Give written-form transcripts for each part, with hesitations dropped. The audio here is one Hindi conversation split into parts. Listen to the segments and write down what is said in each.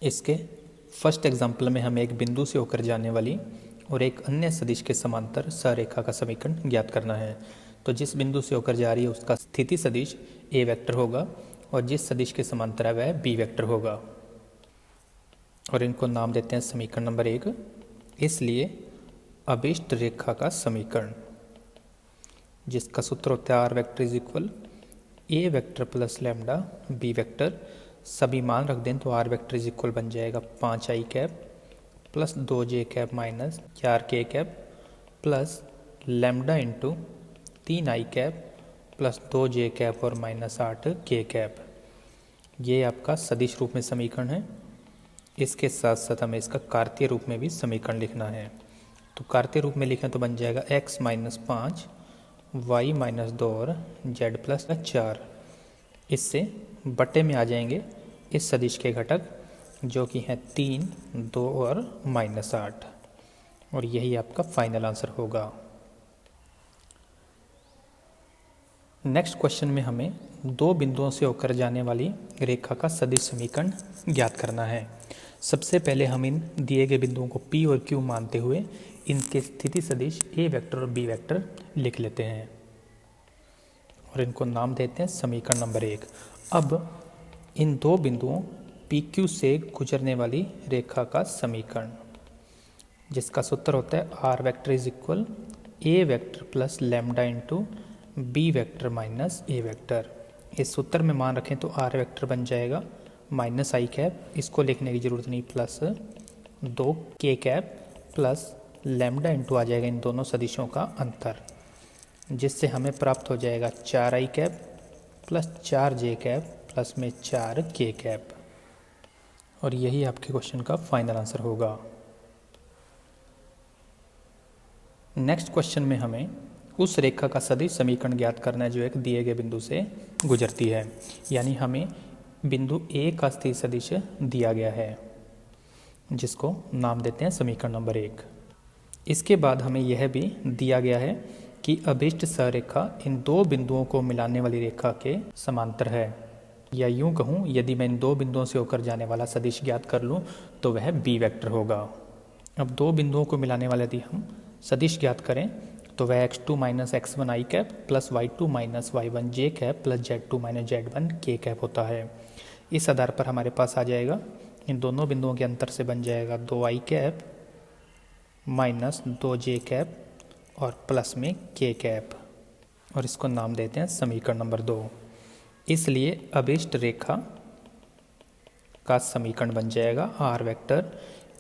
इसके फर्स्ट एग्जाम्पल में हमें एक बिंदु से होकर जाने वाली और एक अन्य सदिश के समांतर सरेखा का समीकरण ज्ञात करना है। तो जिस बिंदु से होकर जा रही है उसका स्थिति सदिश ए वेक्टर होगा और जिस सदिश के समांतर है वह बी वेक्टर होगा, और इनको नाम देते हैं समीकरण नंबर 1। इसलिए अभिष्ट रेखा का समीकरण, जिसका सूत्र होता है R vector is equal A vector plus lambda B vector. सभी मान रख दें तो आर वेक्टर इज इक्वल बन जाएगा 5i cap plus 2j cap minus 4k cap plus lambda into 3i cap plus 2j cap और माइनस 8k कैप। ये आपका सदिश रूप में समीकरण है। इसके साथ साथ हमें इसका कार्तीय रूप में भी समीकरण लिखना है। तो कार्तीय रूप में लिखें तो बन जाएगा x माइनस 5 y माइनस 2 और z प्लस 4। इससे बटे में आ जाएंगे इस सदिश के घटक जो कि हैं 3, 2 और माइनस 8, और यही आपका फाइनल आंसर होगा। नेक्स्ट क्वेश्चन में हमें दो बिंदुओं से होकर जाने वाली रेखा का सदिश समीकरण ज्ञात करना है। सबसे पहले हम इन दिए गए बिंदुओं को P और Q मानते हुए इनके स्थिति सदिश A वेक्टर और B वेक्टर लिख लेते हैं और इनको नाम देते हैं समीकरण नंबर 1। अब इन दो बिंदुओं PQ से गुजरने वाली रेखा का समीकरण, जिसका सूत्र होता है R vector is equal A vector plus lambda into B vector minus A vector. इस सूत्र में मान रखें तो आर वेक्टर बन जाएगा माइनस आई कैप, इसको लिखने की जरूरत नहीं, plus 2k cap plus lambda into आ जाएगा इन दोनों सदिशों का अंतर, जिससे हमें प्राप्त हो जाएगा 4i cap plus 4j cap plus में 4k कैप, और यही आपके क्वेश्चन का फाइनल आंसर होगा। नेक्स्ट क्वेश्चन में हमें उस रेखा का सदिश समीकरण ज्ञात करना है जो एक दिए गए बिंदु से गुजरती है, यानी हमें बिंदु ए का स्थिति सदिश दिया गया है जिसको नाम देते हैं समीकरण नंबर 1। इसके बाद हमें यह भी दिया गया है कि अभिष्ट सरेखा इन दो बिंदुओं को मिलाने वाली रेखा के समांतर है, या यूं कहूं यदि मैं इन दो बिंदुओं से होकर जाने वाला सदिश ज्ञात कर लूं तो वह बी वेक्टर होगा। अब दो बिंदुओं को मिलाने वाले यदि हम सदिश ज्ञात करें तो वह x2 minus x1 i cap plus y2 minus y1 j cap plus z2 minus z1 k cap होता है। इस आधार पर हमारे पास आ जाएगा इन दोनों बिंदुओं के अंतर से बन जाएगा 2i cap minus 2j cap और प्लस में k कैप, और इसको नाम देते हैं समीकरण नंबर 2। इसलिए अभिष्ट रेखा का समीकरण बन जाएगा R vector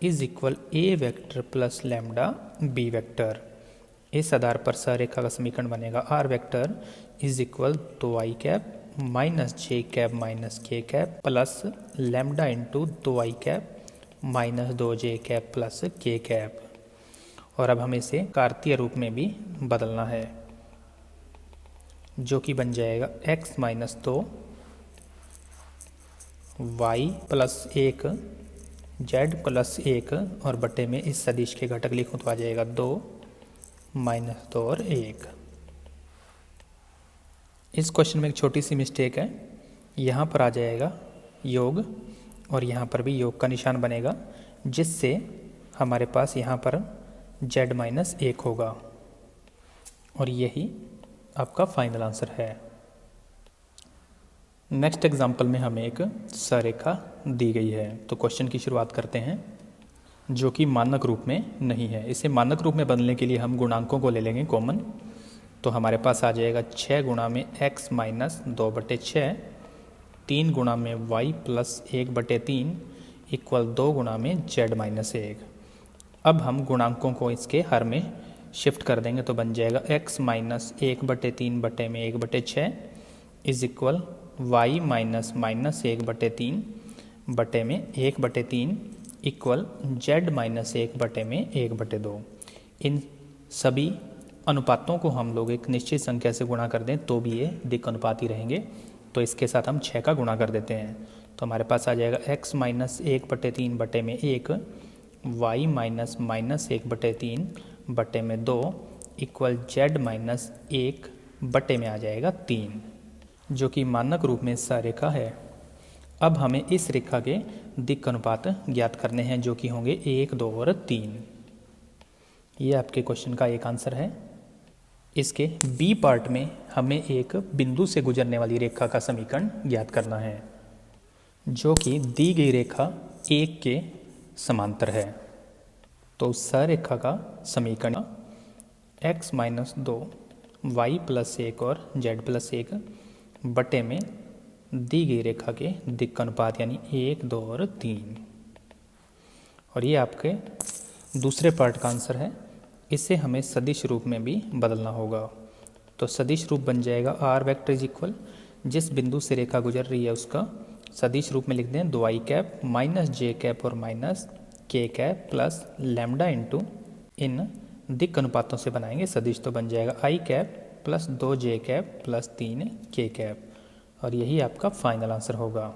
is equal A vector plus lambda B vector. इस आधार पर सरेखा का समीकरण बनेगा R vector is equal 2i cap minus j cap minus k cap plus lambda into 2i cap minus 2j cap plus k cap, और अब हमें इसे कार्तीय रूप में भी बदलना है जो कि बन जाएगा x minus 2 y plus 1 z plus 1 और बटे में इस सदिश के घटक लिखूं तो आ जाएगा 2 माइनस 2 और 1। इस क्वेश्चन में एक छोटी सी मिस्टेक है, यहाँ पर आ जाएगा योग और यहाँ पर भी योग का निशान बनेगा, जिससे हमारे पास यहाँ पर z माइनस 1 होगा, और यही आपका फाइनल आंसर है। नेक्स्ट एग्जाम्पल में हमें एक सरेखा दी गई है, तो क्वेश्चन की शुरुआत करते हैं जो कि मानक रूप में नहीं है। इसे मानक रूप में बदलने के लिए हम गुणांकों को ले लेंगे कॉमन, तो हमारे पास आ जाएगा 6 गुणा में x माइनस 2/6, 3 गुणा में y प्लस 1/3 इक्वल 2 गुणा में z माइनस 1। अब हम गुणांकों को इसके हर में शिफ्ट कर देंगे तो बन जाएगा x माइनस 1/3 बटे में 1/6 is equal y minus minus 1/3 बटे में 1/3 इक्वल z माइनस 1 बटे में 1/2। इन सभी अनुपातों को हम लोग एक निश्चित संख्या से गुणा कर दें तो भी ये दिक् अनुपाती रहेंगे, तो इसके साथ हम 6 का गुणा कर देते हैं तो हमारे पास आ जाएगा x माइनस 1/3 बटे में 1 y माइनस माइनस 1/3 बटे में 2 इक्वल z माइनस 1 बटे में आ जाएगा 3, जो कि मानक रूप में सरेखा है। अब हमें इस रेखा के दिक् अनुपात ज्ञात करने हैं जो कि होंगे 1, 2 और 3। ये आपके क्वेश्चन का एक आंसर है। इसके बी पार्ट में हमें एक बिंदु से गुजरने वाली रेखा का समीकरण ज्ञात करना है जो कि दी गई रेखा 1 के समांतर है। तो सरेखा का समीकरण x - 2 y + 1 और z + 1 बटे में दी गई रेखा के दिक् अनुपात यानी 1, 2 और 3। और ये आपके दूसरे पार्ट का आंसर है। इसे हमें सदिश रूप में भी बदलना होगा। तो सदिश रूप बन जाएगा r वेक्टर इज इक्वल, जिस बिंदु से रेखा गुजर रही है उसका सदिश रूप में लिख दें 2i cap minus j cap और minus k cap plus lambda into इन दिक् अनुपातों से बनाएंगे सदिश, तो बन जाएगा i cap plus 2j cap plus 3k cap. और यही आपका फाइनल आंसर होगा।